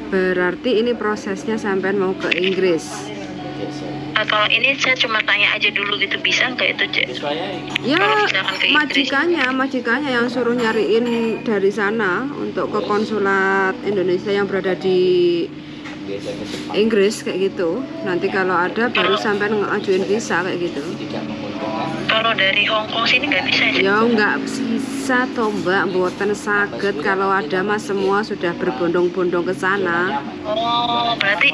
Berarti ini prosesnya sampean mau ke Inggris. Kalau ini saya cuma tanya aja dulu gitu, bisa nggak itu, Cek? Ya, Kalau misalkan ke Inggris. majikannya yang suruh nyariin dari sana untuk ke konsulat Indonesia yang berada di Inggris kayak gitu. Nanti kalau ada baru sampai ngajuin visa kayak gitu. Kalau dari Hong Kong sini nggak bisa ya? Ya nggak bisa toh Mbak, mboten saged kalau ada mas semua sudah berbondong-bondong ke sana. Oh, berarti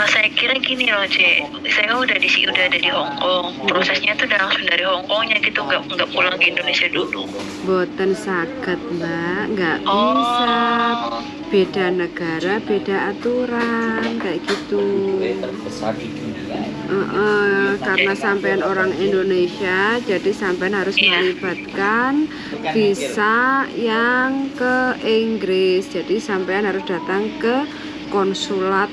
saya kira gini loh, Cek. Saya kan udah ada di Hong Kong. Prosesnya tuh udah langsung dari Hong Kongnya gitu, nggak pulang ke Indonesia dulu. Mboten saged Mbak, nggak bisa. Beda negara, beda aturan kayak gitu. Karena sampean orang Indonesia, jadi sampean harus melibatkan visa yang ke Inggris. Jadi sampean harus datang ke konsulat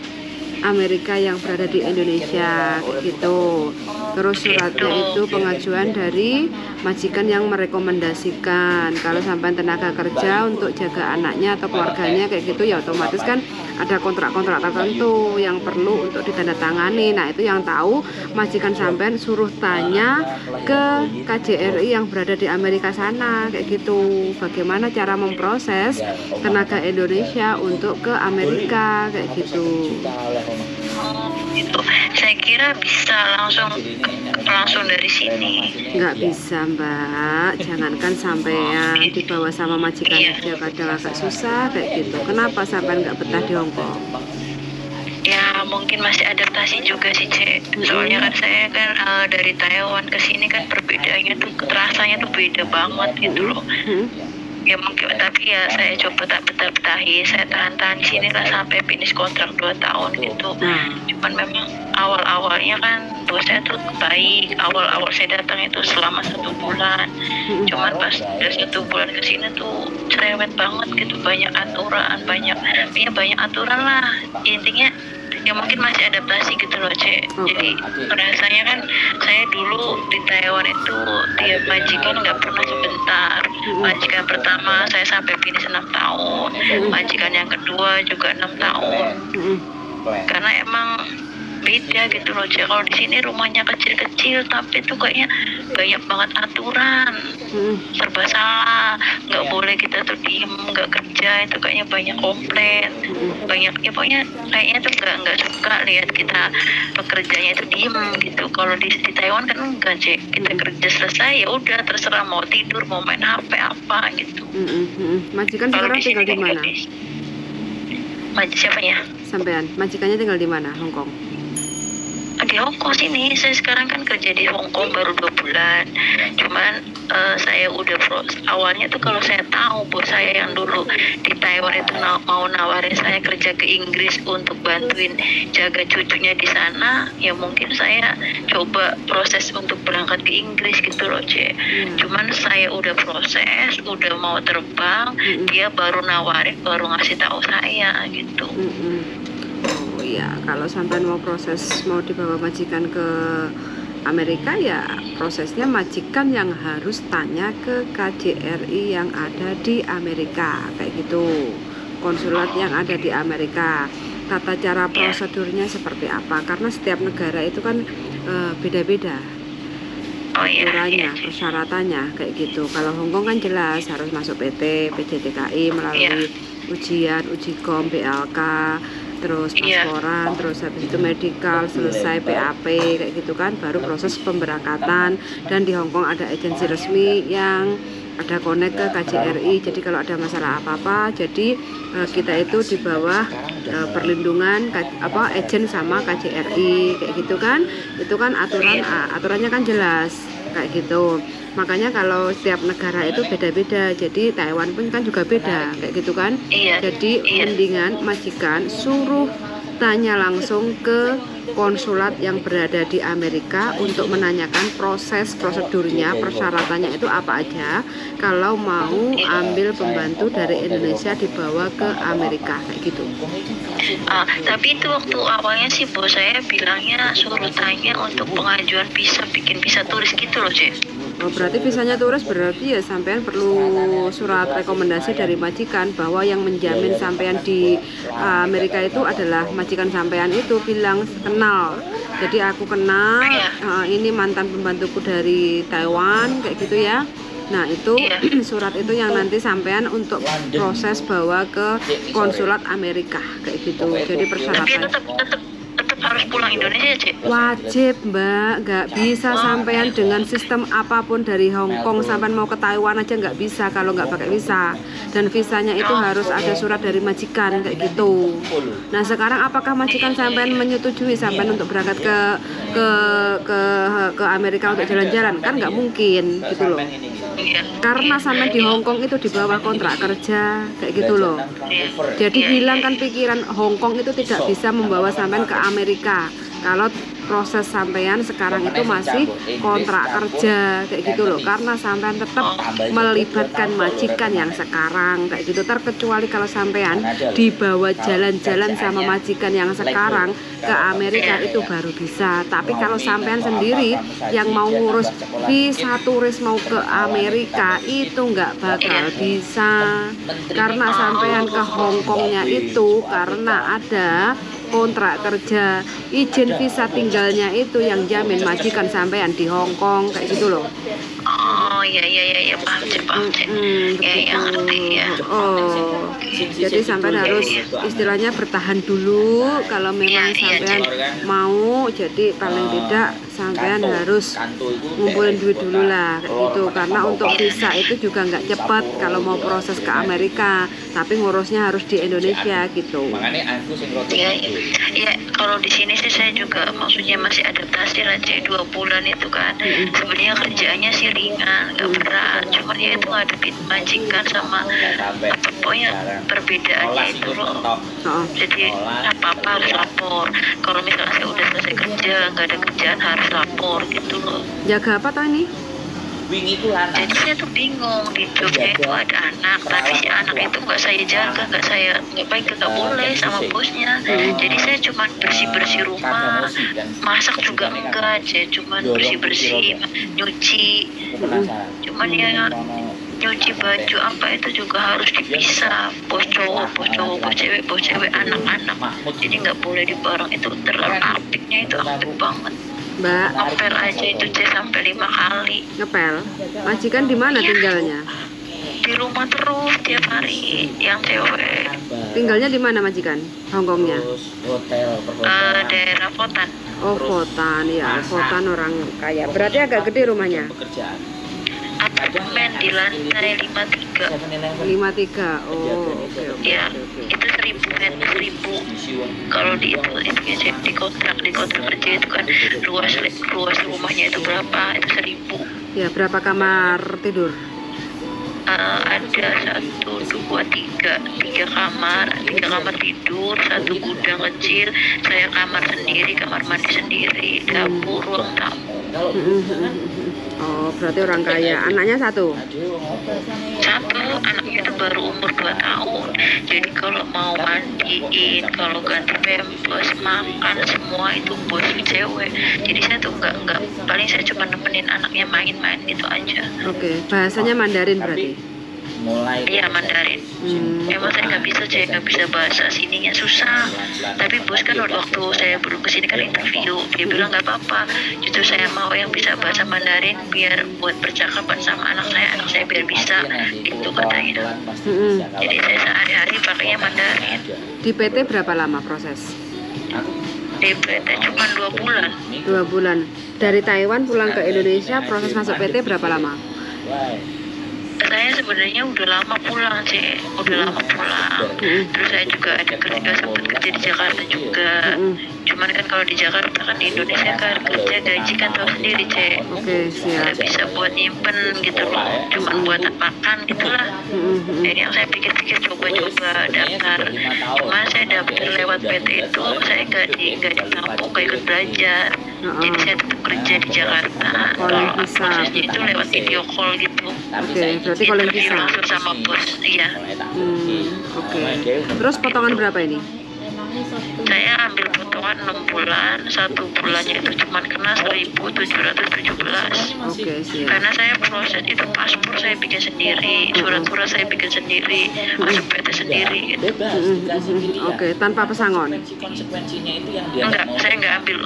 Amerika yang berada di Indonesia kayak gitu. Terus suratnya itu pengajuan dari majikan yang merekomendasikan. Kalau sampai tenaga kerja untuk jaga anaknya atau keluarganya kayak gitu, ya otomatis kan ada kontrak-kontrak tertentu yang perlu untuk ditandatangani. Nah itu yang tahu majikan sampean, suruh tanya ke KJRI yang berada di Amerika sana kayak gitu. Bagaimana cara memproses tenaga Indonesia untuk ke Amerika kayak gitu. Itu saya kira bisa langsung dari sini. Nggak bisa Mbak, jangankan sampean dibawa sama majikan aja kadang agak susah kayak gitu. Kenapa sampean nggak betah di Hong Kong? Ya mungkin masih adaptasi juga sih, Cek. Soalnya kan saya kan dari Taiwan ke sini kan perbedaannya tuh, rasanya tuh beda banget gitu loh. Ya mungkin, tapi ya saya coba tak betah-betahi, saya tahan-tahan di sini lah sampai finish kontrak 2 tahun gitu. Cuman memang awal-awalnya kan bos saya tuh baik, awal-awal saya datang itu selama 1 bulan. Cuman pas udah 1 bulan ke sini tuh cerewet banget gitu, banyak aturan lah intinya. Ya mungkin masih adaptasi gitu loh, Cek. Jadi rasanya kan saya dulu di Taiwan itu tiap majikan nggak pernah sebentar. Majikan pertama saya sampai finish 6 tahun, majikan yang kedua juga 6 tahun. Karena emang beda gitu loh, Cek. Kalau di sini rumahnya kecil-kecil tapi tuh kayaknya banyak banget aturan, serba salah, nggak boleh kita tuh diem nggak kerja, itu kayaknya banyak komplain, banyak ya pokoknya kayaknya tuh nggak suka lihat kita pekerjanya itu diem gitu. Kalau di Taiwan kan enggak, Cek, kita kerja selesai ya udah terserah mau tidur mau main HP apa gitu. Majikan sekarang tinggal di mana? Siapanya? Sampean, majikannya tinggal di mana? Hong Kong? Di Hong Kong sini, saya sekarang kan kerja di Hong Kong baru 2 bulan. Cuman saya udah awalnya tuh kalau saya tahu bos saya yang dulu di Taiwan itu mau nawarin saya kerja ke Inggris untuk bantuin jaga cucunya di sana, ya mungkin saya coba proses untuk berangkat ke Inggris gitu loh, Cek. Cuman saya udah proses, udah mau terbang, dia baru nawarin, baru ngasih tahu saya gitu. Oh iya, kalau sampai mau dibawa majikan ke Amerika, ya prosesnya majikan yang harus tanya ke KJRI yang ada di Amerika kayak gitu, konsulat yang ada di Amerika. Tata cara prosedurnya seperti apa, karena setiap negara itu kan beda-beda aturannya, persyaratannya kayak gitu. Kalau Hong Kong kan jelas harus masuk PT, PJTKI melalui ujian, uji kom, BLK, terus pasporan, terus habis itu medical, selesai PAP kayak gitu kan, baru proses pemberangkatan. Dan di Hong Kong ada agensi resmi yang ada connect ke KJRI. Jadi kalau ada masalah apa-apa, jadi kita itu di bawah perlindungan agen sama KJRI kayak gitu kan. Itu kan aturannya kan jelas kayak gitu. Makanya kalau setiap negara itu beda-beda, jadi Taiwan pun kan juga beda kayak gitu kan. Jadi mendingan majikan suruh tanya langsung ke konsulat yang berada di Amerika untuk menanyakan prosedurnya, persyaratannya itu apa aja kalau mau ambil pembantu dari Indonesia dibawa ke Amerika kayak gitu. Tapi itu waktu awalnya sih bos saya bilangnya suruh tanya untuk pengajuan visa, bikin visa turis gitu loh, Cek. Oh, berarti visanya turis, berarti ya sampean perlu surat rekomendasi dari majikan bahwa yang menjamin sampean di Amerika itu adalah majikan sampean itu bilang kenal. Jadi aku kenal, Iya. ini mantan pembantuku dari Taiwan kayak gitu ya. Nah, itu Iya. surat itu yang nanti sampean untuk proses bawa ke konsulat Amerika kayak gitu. Jadi Tapi persyaratan tetap harus pulang Indonesia, Cek. wajib, Mbak, nggak bisa sampean dengan sistem apapun dari Hong Kong sampean mau ke Taiwan aja nggak bisa kalau nggak pakai visa, dan visanya itu harus ada surat dari majikan kayak gitu. Nah, sekarang apakah majikan sampean menyetujui sampean untuk berangkat ke ke ke Amerika untuk jalan-jalan? Kan nggak mungkin gitu loh, Iya. karena sampean di Hong Kong itu di bawah kontrak kerja kayak gitu loh. Jadi Iya, hilangkan pikiran Hong Kong itu tidak bisa membawa sampean ke Amerika kalau proses sampean sekarang itu masih kontrak kerja kayak gitu loh, karena sampean tetap melibatkan majikan yang sekarang kayak gitu. Terkecuali kalau sampean dibawa jalan-jalan sama majikan yang sekarang ke Amerika itu baru bisa. Tapi kalau sampean sendiri yang mau ngurus visa turis mau ke Amerika itu nggak bakal bisa, karena sampean ke Hong Kongnya itu karena ada kontrak kerja, izin visa tinggalnya itu yang jamin majikan sampean di Hong Kong kayak gitu loh. Oh, iya, paham, Cek. Ya, ngerti ya. Oh, jadi sampean harus istilahnya bertahan dulu kalau memang sampean mau. Jadi paling tidak sampean harus ngumpulin duit dulu lah kayak gitu, karena untuk visa itu juga nggak cepat kalau mau proses ke Amerika, tapi ngurusnya harus di Indonesia gitu. Iya, kalau di sini sih saya juga maksudnya masih adaptasi lah, Cek. 2 bulan itu kan sebenarnya kerjaannya sih ringan, nggak berat, cuman ya itu ngadepin majikan sama pokoknya perbedaannya itu loh. Jadi apa-apa harus lapor. Kalau misalnya saya udah selesai kerja, nggak ada kerjaan harus lapor gitu loh. Jaga apa toh ini? Jadi saya tuh bingung, di Jogja itu ada anak, tapi si anak itu nggak saya jaga, nggak boleh sama bosnya. Jadi saya cuma bersih rumah, masak juga enggak, saya cuma bersih nyuci. Cuman ya nyuci baju apa itu juga harus dipisah, bos cowok, bos cewek, anak-anak. Jadi nggak boleh dibareng, itu terlalu apiknya, itu apik banget. Mbak, Ngepel aja itu sampai 5 kali. ngepel. Majikan di mana tinggalnya? Di rumah terus tiap hari, yang cewek. Tinggalnya di mana majikan? Hongkongnya? Daerah Potan. Oh, Fotan ya, Fotan orang kaya. Berarti agak gede rumahnya. Apartemen di lantai 53. 53. Oh, oke. Ya, itu 1.000 kalau di itu ya, di kontrak kerja itu kan luas rumahnya itu berapa, itu 1.000. Ya, berapa kamar tidur? Ada 1, 2, 3 kamar tidur, 1 gudang kecil, saya kamar sendiri, kamar mandi sendiri, dapur, ruang tamu. Oh, berarti orang kaya. Anaknya satu? Anaknya itu baru umur 2 tahun. Jadi kalau mau mandiin, kalau ganti pampers, makan, semua itu bos cewek. Jadi saya tuh nggak paling saya cuma nemenin anaknya main-main gitu aja. Oke, bahasanya Mandarin berarti? Iya, Mandarin. Emang saya nggak bisa bahasa sininya, susah. Tapi bos kan waktu saya belum kesini kan interview, dia bilang nggak apa-apa, justru saya mau yang bisa bahasa Mandarin biar buat percakapan sama anak saya biar bisa, itu katanya. Jadi saya sehari-hari pakainya Mandarin. Di PT berapa lama proses? Di PT cuma 2 bulan. 2 bulan. Dari Taiwan pulang ke Indonesia, proses masuk PT berapa lama? Saya sebenarnya udah lama pulang sih, terus saya juga sempat kerja di Jakarta juga. Cuman kan kalau di Jakarta kan di Indonesia kan kerja gaji kan tahu sendiri, Cek. Oke, siap. Nggak bisa buat nyimpen gitu loh, cuma buat makan gitulah. Jadi yang saya pikir-pikir coba daftar, cuman saya daftar lewat PT itu saya nggak ditampung, nggak ikut belajar. Jadi saya tetap kerja di Jakarta. Calling visa. Prosesnya itu lewat video call gitu. Oke, berarti calling Interview visa. langsung sama bos, iya. Oke. Terus potongan berapa ini? Saya ambil potongan 6 bulan, 1 bulannya itu cuma kena 1.717. Oke, siap. Karena saya proses itu paspor saya bikin sendiri, surat-surat saya bikin sendiri, masuk PT sendiri gitu. Oke, tanpa pesangon. Enggak, saya nggak ambil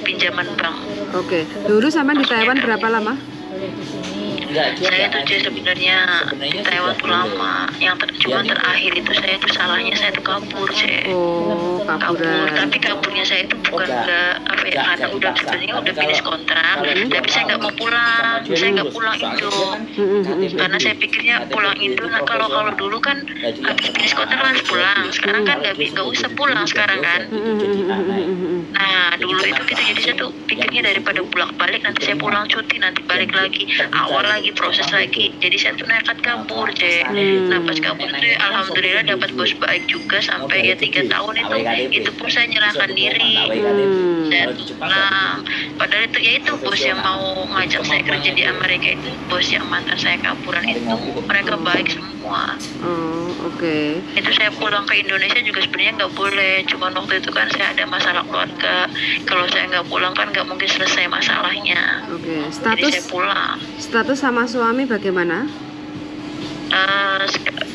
pinjaman bank. Oke, dulu sampai di Taiwan berapa lama? Saya tuh sebenarnya di Taiwan tuh lama. Cuma terakhir itu saya tuh salahnya saya tuh kabur, Oh, kabur. kaburan. Tapi kaburnya saya itu bukan nggak apa ya, karena udah sebenarnya udah finish kontrak, tapi saya nggak mau pulang. Saya nggak pulang Indo. Karena saya pikirnya pulang Indo. Nah kalau dulu kan habis finish kontrak harus pulang. Sekarang kan nggak usah pulang sekarang kan. Nah dulu itu gitu, jadi saya tuh pikirnya daripada bolak-balik nanti saya pulang cuti nanti balik lagi awal lagi proses lagi, jadi saya tuh nekat kabur nah pas kabur itu alhamdulillah dapat bos baik juga sampai ya 3 tahun itu pun saya nyerahkan diri. Saya tuh pulang, padahal itu bos yang mau ngajak saya kerja di Amerika itu bos yang mantan saya kaburan itu mereka baik semua. Oh, oke. Itu saya pulang ke Indonesia juga sebenarnya nggak boleh, cuma waktu itu kan saya ada masalah keluarga, kalau saya nggak pulang kan nggak mungkin selesai masalahnya. Oke, Jadi saya pulang. status sama suami bagaimana?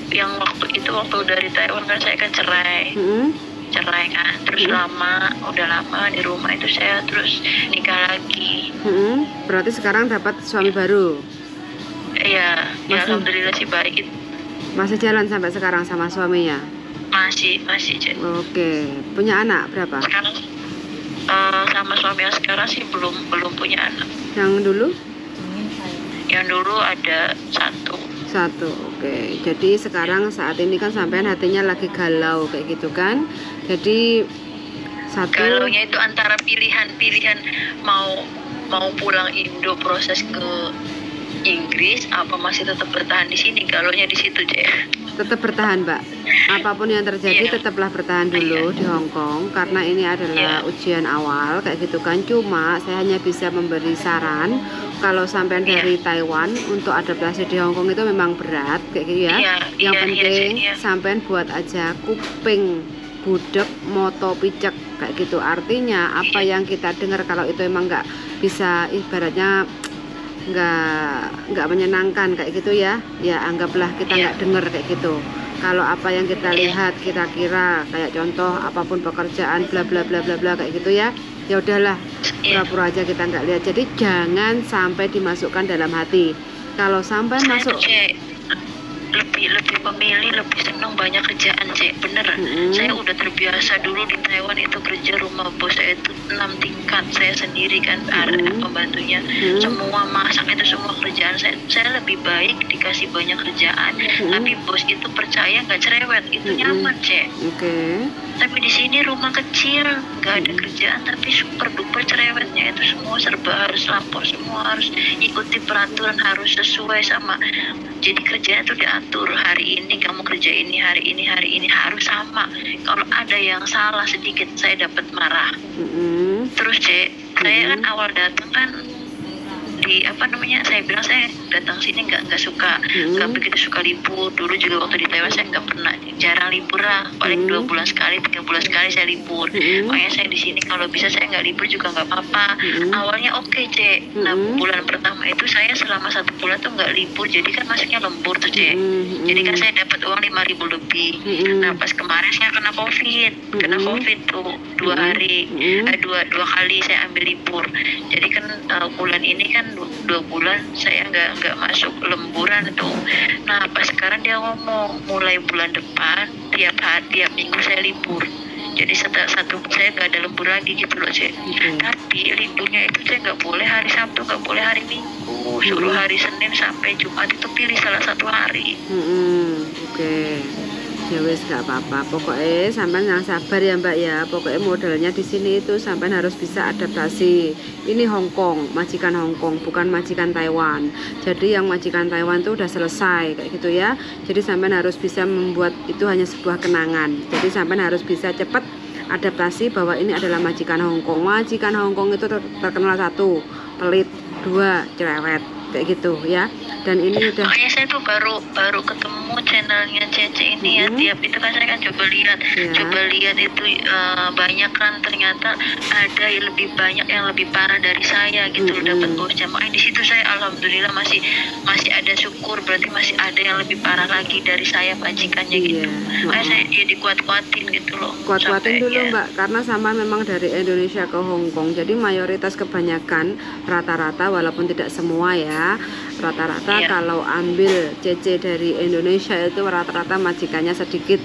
Yang waktu dari Taiwan kan saya kan cerai kan, terus udah lama di rumah itu saya terus nikah lagi. Berarti sekarang dapat suami baru? Iya, ya alhamdulillah sih baik. Masih jalan sampai sekarang sama suaminya? Masih Oke, punya anak berapa? sekarang sama suami yang sekarang sih belum punya anak. Yang dulu? Yang dulu ada Satu, oke. Jadi sekarang saat ini kan sampean hatinya lagi galau kayak gitu kan? Jadi satu. Galaunya itu antara pilihan mau pulang Indo proses ke Inggris apa masih tetap bertahan di sini. Galaunya di situ Tetap bertahan, Mbak. Apapun yang terjadi tetaplah bertahan dulu di Hong Kong karena ini adalah ujian awal kayak gitu kan. Cuma saya hanya bisa memberi saran kalau sampean dari Taiwan untuk adaptasi di Hong Kong itu memang berat kayak gitu ya. Yang penting sampean buat aja kuping budek moto picek kayak gitu. Artinya apa yang kita dengar kalau itu emang nggak bisa, ibaratnya nggak menyenangkan kayak gitu ya anggaplah kita nggak dengar kayak gitu. Kalau apa yang kita lihat kita kira kayak contoh apapun pekerjaan bla bla bla bla bla kayak gitu ya udahlah pura-pura aja kita nggak lihat. Jadi jangan sampai dimasukkan dalam hati. Kalau sampai masuk lebih memilih, lebih senang banyak kerjaan bener. Saya udah terbiasa dulu di Taiwan itu kerja rumah bos saya itu 6 tingkat, saya sendiri kan ada pembantunya, semua masak itu semua kerjaan saya lebih baik dikasih banyak kerjaan, tapi bos itu percaya nggak cerewet, itu nyaman Tapi di sini rumah kecil nggak ada kerjaan tapi super duper cerewetnya itu semua serba harus lapor, semua harus ikuti peraturan, harus sesuai sama. Jadi kerjaan itu diatur, hari ini kamu kerja ini, hari ini harus sama. Kalau ada yang salah sedikit saya dapat marah. Terus saya kan awal datang kan saya bilang saya datang sini nggak suka, nggak begitu suka libur. Dulu juga waktu di Taiwan saya nggak pernah, jarang libur lah, paling 2 bulan sekali, 3 bulan sekali saya libur. Makanya saya di sini kalau bisa saya nggak libur juga nggak apa-apa. Awalnya oke, nah bulan pertama itu saya selama 1 bulan tuh nggak libur, jadi kan masuknya lembur tuh jadi kan saya dapat uang 5.000 lebih. Nah pas kemarin saya kena covid tuh 2 kali saya ambil libur. Jadi kan bulan ini kan 2 bulan saya nggak masuk lemburan tuh. Nah pas sekarang dia ngomong mulai bulan depan tiap minggu saya libur. Jadi satu saya nggak ada lembur lagi gitu loh Tapi liburnya itu saya nggak boleh hari Sabtu, nggak boleh hari Minggu, suruh hari Senin sampai Jumat itu pilih salah satu hari. Oke. Ya wis gak apa-apa, pokoknya sampean yang sabar ya Mbak ya. Pokoknya modalnya di sini itu sampean harus bisa adaptasi. Ini Hong Kong, majikan Hong Kong, bukan majikan Taiwan. Jadi yang majikan Taiwan itu udah selesai kayak gitu ya. Jadi sampean harus bisa membuat itu hanya sebuah kenangan. Jadi sampean harus bisa cepat adaptasi bahwa ini adalah majikan Hong Kong. Majikan Hong Kong itu terkenal 1, pelit, 2, cerewet kayak gitu ya. Dan ini udah. Makanya saya tuh baru ketemu channelnya Cece ini ya. Tiap itu kan saya kan coba lihat itu banyak kan, ternyata ada yang lebih banyak yang lebih parah dari saya gitu loh dapat bosnya. Makanya di situ saya alhamdulillah masih ada syukur, berarti masih ada yang lebih parah lagi dari saya majikannya gitu. Makanya saya ya dikuat-kuatin gitu loh. Kuat-kuatin dulu Mbak, karena sama memang dari Indonesia ke Hong Kong. Jadi mayoritas kebanyakan rata-rata, walaupun tidak semua ya, rata-rata kalau ambil CC dari Indonesia itu rata-rata majikannya sedikit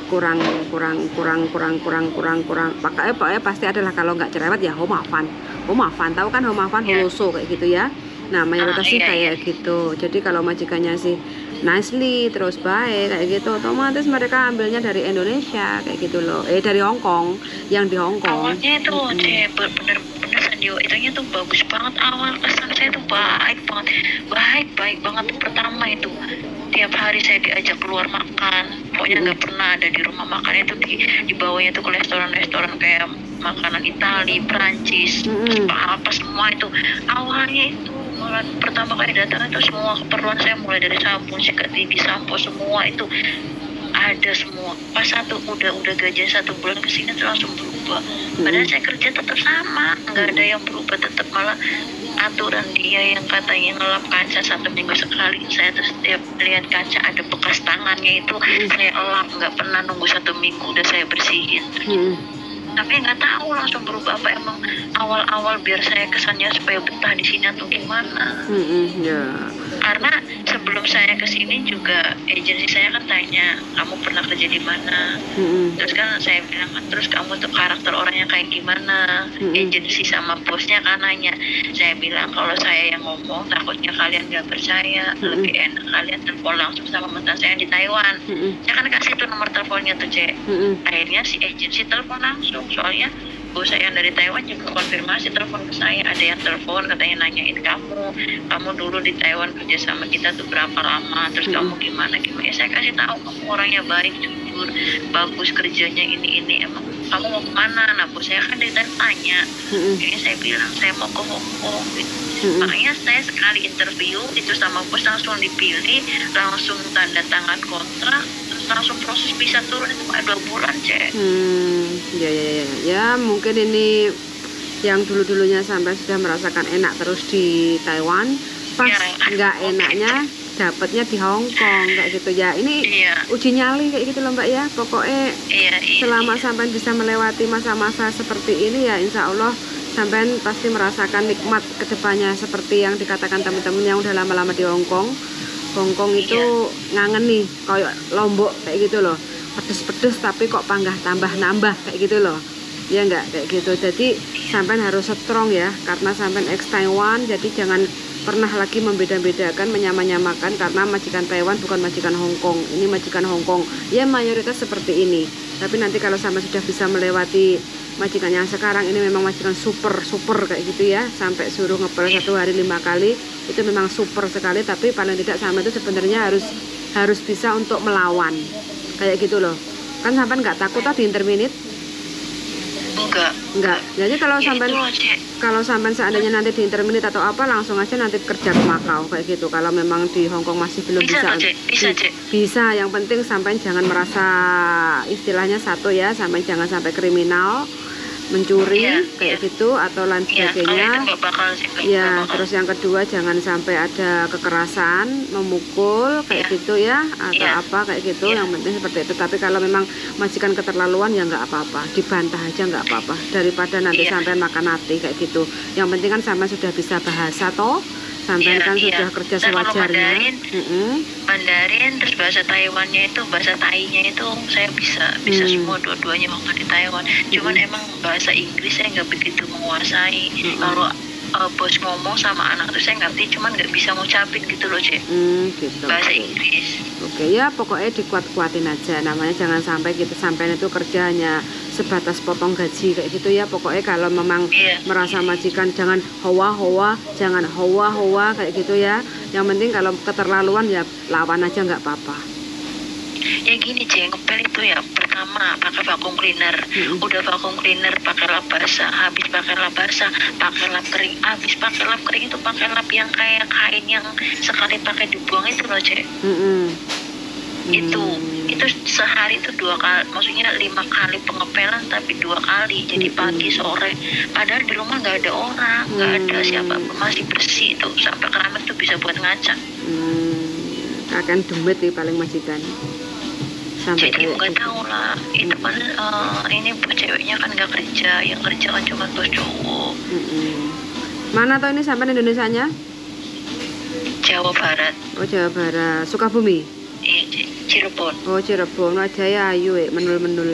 kurang. Pokoknya pasti adalah, kalau nggak cerewet ya Home Afan, tahu kan Home Afan, Holoso kayak gitu ya. Nah mayoritas sih kayak gitu. Jadi kalau majikannya sih nicely terus baik kayak gitu, otomatis mereka ambilnya dari Indonesia kayak gitu loh, dari Hong Kong, yang di Hong Kong. Awalnya itu bener-bener Sandio itunya tuh bagus banget, awal kesan saya tuh baik banget. Pertama itu tiap hari saya diajak keluar makan, pokoknya nggak pernah ada di rumah makan itu, dibawanya tuh ke restoran kayak makanan Itali, Prancis, apa semua itu. Awalnya itu malah pertama kali datang itu semua keperluan saya, mulai dari sabun, sikat gigi, sampo, semua itu ada semua. Pas udah gajian 1 bulan kesini tuh langsung berubah. Padahal saya kerja tetap sama, nggak ada yang berubah, tetap malah aturan dia yang katanya ngelap kaca 1 minggu sekali. Saya tuh setiap lihat kaca ada bekas tangannya itu saya elap, nggak pernah nunggu 1 minggu udah saya bersihin. Tapi nggak tahu langsung berubah apa, emang awal-awal biar saya kesannya supaya betah di sini atau gimana. Karena sebelum saya kesini juga agensi saya kan tanya, kamu pernah kerja di mana? Terus kan saya bilang, terus kamu tuh karakter orangnya kayak gimana? Agensi sama bosnya kan nanya. Saya bilang kalau saya yang ngomong takutnya kalian nggak percaya, lebih enak kalian telepon langsung sama mantan saya di Taiwan. Saya kan kasih tuh nomor teleponnya tuh Cek. Akhirnya si agensi telepon langsung, soalnya bos saya yang dari Taiwan juga konfirmasi telepon ke saya, ada yang telepon katanya nanyain kamu dulu di Taiwan kerja sama kita tuh berapa lama, terus kamu gimana ya, saya kasih tahu kamu orangnya baik, jujur, bagus kerjanya, ini emang kamu mau kemana. Nah bos saya kan dari tanya, jadi saya bilang saya mau ke Hong Kong gitu. Makanya saya sekali interview itu sama bos langsung dipilih, langsung tanda tangan kontrak, langsung proses bisa turun itu 2 bulan Cek. Ya mungkin ini yang dulu-dulunya sampai sudah merasakan enak terus di Taiwan, pas nggak enaknya dapatnya di Hong Kong kayak gitu ya. Ini uji nyali kayak gitu loh Mbak ya. Pokoknya selama sampai bisa melewati masa-masa seperti ini ya, insya Allah sampai pasti merasakan nikmat kedepannya seperti yang dikatakan teman-teman yang udah lama-lama di Hong Kong. Hong Kong itu ngangen nih, kayak Lombok kayak gitu loh, pedes-pedes tapi kok tambah nambah kayak gitu loh, ya enggak kayak gitu. Jadi sampean harus strong ya, karena sampean ex Taiwan, jadi jangan pernah lagi membeda-bedakan, menyamakan, karena majikan Taiwan bukan majikan Hong Kong, ini majikan Hong Kong ya, mayoritas seperti ini. Tapi nanti kalau sampai sudah bisa melewati majikan yang sekarang ini, memang majikan super kayak gitu ya, sampai suruh ngepel 1 hari 5 kali, itu memang super sekali. Tapi paling tidak sama itu sebenarnya harus bisa untuk melawan kayak gitu loh. Kan sampai nggak takut di interminate? Enggak. Jadi kalau sampai seandainya nanti di interminate atau apa, langsung aja nanti kerja ke Makau kayak gitu. Kalau memang di Hong Kong masih belum bisa. Yang penting sampai jangan merasa istilahnya satu ya, sampai jangan sampai kriminal, mencuri kayak gitu atau lain sebagainya. Terus yang kedua jangan sampai ada kekerasan, memukul kayak gitu ya, atau apa kayak gitu. Yang penting seperti itu. Tapi kalau memang majikan keterlaluan ya nggak apa-apa, dibantah aja nggak apa-apa, daripada nanti sampai makan hati kayak gitu. Yang penting kan sampai sudah bisa bahasa toh, sampai kan sudah kerja sewajarnya. Mandarin terus bahasa Taiwannya itu, bahasa Tainya itu saya bisa semua dua-duanya waktu di Taiwan. Cuman emang bahasa Inggris saya nggak begitu menguasai. Kalau bos ngomong sama anak tuh saya ngerti, cuman nggak bisa ngucapin gitu loh Cek. Gitu. Bahasa Inggris. Oke ya, pokoknya dikuat-kuatin aja, namanya jangan sampai gitu, sampai itu kerjanya sebatas potong gaji kayak gitu ya. Pokoknya kalau memang merasa majikan jangan hoa-hoa kayak gitu ya. Yang penting kalau keterlaluan ya lawan aja, nggak apa-apa. Ya gini Cek, ngepel itu ya pertama pakai vacuum cleaner, udah vacuum cleaner pakai lap basah, habis pakai lap basah, pakai lap kering, habis pakai lap kering itu pakai lap yang kayak kain yang sekali pakai dibuang itu loh Cek. Itu sehari itu 2 kali, maksudnya 5 kali pengepelan tapi 2 kali, jadi pagi sore, padahal di rumah nggak ada orang, nggak ada siapapun, masih bersih tuh, sampai keramik tuh bisa buat ngaca. Akan demet nih paling majikan sampai jadi nggak gitu. tahu lah, itu kan ini bu ceweknya kan nggak kerja, yang kerja kan cuma bos cowok. Mana tau ini sampai Indonesianya? Jawa Barat. Oh Jawa Barat, Sukabumi. Cirebon. Oh Cirebon, Jaya ayu menul-menul.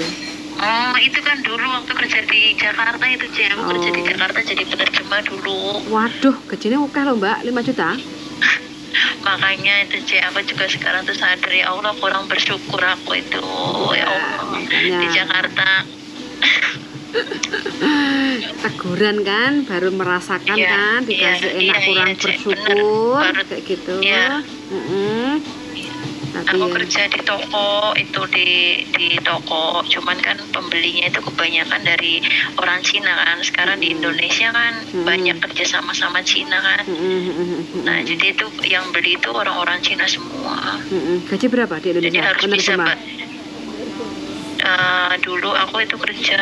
Oh itu kan dulu waktu kerja di Jakarta itu Cek, aku kerja di Jakarta jadi penerjemah dulu. Waduh, gajinya oke loh Mbak, 5 juta. Makanya itu Cek, aku juga sekarang tuh sadar ya Allah, kurang bersyukur aku itu ya Allah di Jakarta. Teguran kan, baru merasakan kan, dikasih enak kurang bersyukur, bener, kayak gitu. Tapi aku kerja di toko itu di toko, cuman kan pembelinya itu kebanyakan dari orang Cina kan. Sekarang di Indonesia kan banyak kerja sama Cina kan. Nah jadi itu yang beli itu orang-orang Cina semua. Gaji berapa di Indonesia? Jadi harus bisa dulu aku itu kerja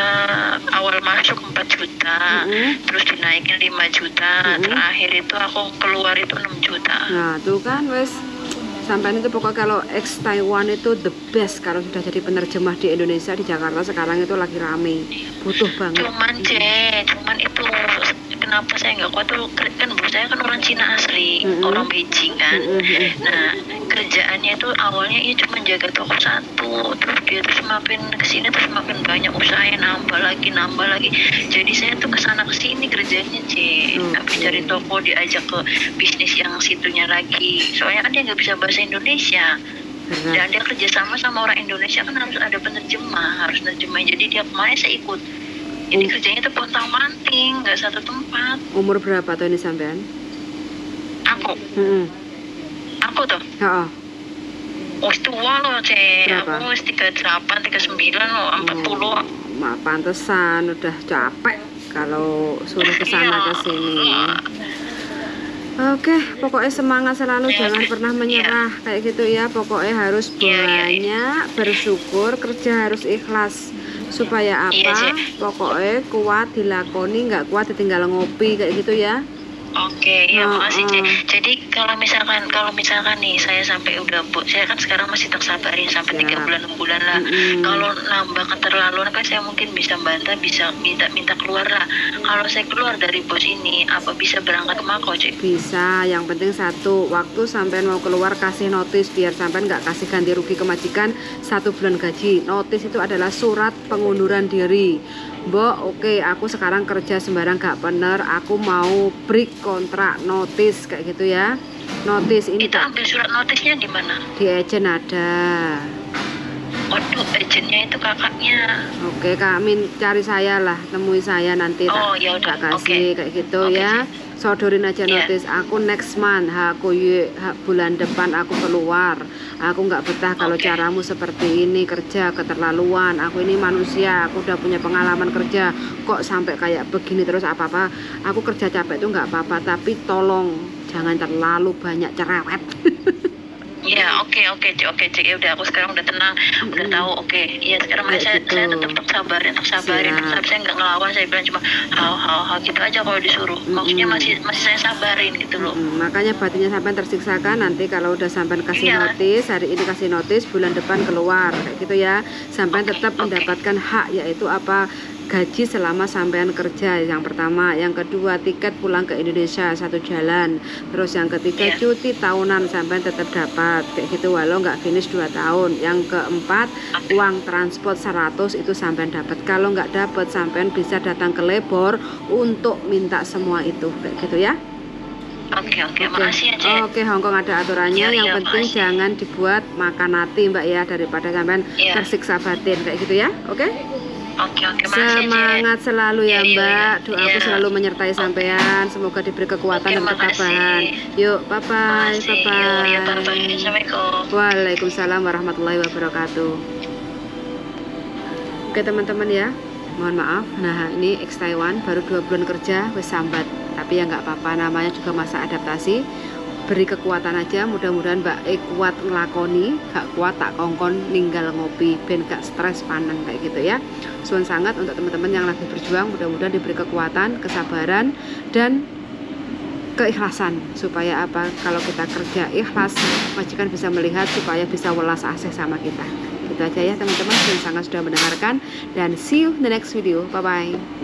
awal masuk 4 juta, terus dinaikin 5 juta, terakhir itu aku keluar itu 6 juta. Nah tuh kan wes, sampai itu pokoknya kalau ex Taiwan itu the best kalau sudah jadi penerjemah di Indonesia, di Jakarta sekarang itu lagi rame, butuh banget. Cuman itu kenapa saya nggak kuat tuh, kan bos saya kan orang Cina asli, orang Beijing kan. Nah kerjaannya itu awalnya ya cuma jaga toko satu, terus dia tuh semakin kesini tuh semakin banyak usahanya, nambah lagi. Jadi saya tuh kesana kesini kerjanya tapi dari toko diajak ke bisnis yang situnya lagi, soalnya kan dia nggak bisa bahasa Indonesia. Dan dia kerja sama orang Indonesia kan harus ada penerjemah, harus nerjemahin. Jadi dia kemarin saya ikut. Jadi kerjanya tuh pontang-panting, nggak satu tempat. Umur berapa tuh ini sampean? Aku. Aku tuh. Tua loh Cek. Aku 38, 39 loh, 40. Pantesan udah capek kalau suruh kesana kesini. Oke, pokoknya semangat selalu, jangan pernah menyerah kayak gitu ya. Pokoknya harus banyak bersyukur, kerja harus ikhlas. Supaya apa? Pokoknya kuat dilakoni, nggak kuat ditinggal ngopi kayak gitu ya. Oke, ya makasih Cek. Jadi kalau misalkan nih saya sampai udah saya kan sekarang masih tersabarin sampai 3 bulan 6 bulan lah. Kalau nambah keterlaluan kan saya mungkin bisa bantah, bisa minta keluar lah. Kalau saya keluar dari bos ini, apa bisa berangkat ke Makau Cek? Bisa, yang penting satu, waktu sampean mau keluar kasih notis biar sampean nggak kasih ganti rugi ke majikan 1 bulan gaji. Notis itu adalah surat pengunduran diri. Mbok, oke, aku sekarang kerja sembarang gak bener, aku mau break kontrak, notis kayak gitu ya. Notis ini itu ambil surat notisnya di mana? Di agent ada. Waduh, agentnya itu kakaknya. Oke, kami cari saya lah, temui saya nanti tak kasih kayak gitu ya. Sodorin aja notis, aku next month, bulan depan aku keluar. Aku nggak betah kalau caramu seperti ini, kerja keterlaluan. Aku ini manusia, aku udah punya pengalaman kerja. Kok sampai kayak begini terus apa-apa? Aku kerja capek itu nggak apa-apa, tapi tolong jangan terlalu banyak cerewet. Ya, oke Cek. Ya udah, aku sekarang udah tenang, udah tahu. Iya sekarang saya tetap sabarin. Saya nggak ngelawan, saya bilang cuma hal gitu aja kalau disuruh. Maksudnya masih saya sabarin gitu loh. Makanya batinnya sampai tersiksakan nanti kalau udah sampai kasih notis, hari ini kasih notis, bulan depan keluar kayak gitu ya. Sampai tetap mendapatkan hak, yaitu apa? Gaji selama sampean kerja, yang pertama. Yang kedua, tiket pulang ke Indonesia 1 jalan. Terus yang ketiga, cuti tahunan sampean tetap dapat kayak gitu walau nggak finish 2 tahun. Yang keempat, uang transport 100 itu sampean dapat. Kalau nggak dapat, sampean bisa datang ke labor untuk minta semua itu kayak gitu ya. Oke, makasih ya Cek. Oke, Hongkong ada aturannya. Yang penting makasih. Jangan dibuat makan hati Mbak ya, daripada sampean tersiksa batin kayak gitu ya. Oke? Oke, makasih, Semangat selalu ya Iya, Mbak. iya. Doaku Iya. selalu menyertai sampean. Semoga diberi kekuatan Oke, dan ketabahan. Yuk, bye bye. Makasih. Yuk, bye-bye. Assalamualaikum. Waalaikumsalam warahmatullahi wabarakatuh. Oke teman-teman ya, mohon maaf. Nah ini ex Taiwan baru 2 bulan kerja wes sambat. Tapi ya nggak apa-apa, namanya juga masa adaptasi. Beri kekuatan aja, mudah-mudahan Mbak kuat ngelakoni, gak kuat tak kongkon ninggal ngopi, ben gak stres panen kayak gitu ya. Suwun sangat untuk teman-teman yang lagi berjuang, mudah-mudahan diberi kekuatan, kesabaran dan keikhlasan supaya apa, kalau kita kerja ikhlas, majikan bisa melihat supaya bisa welas asih sama kita. Gitu aja ya teman-teman, dan sangat sudah mendengarkan dan see you in the next video. Bye bye.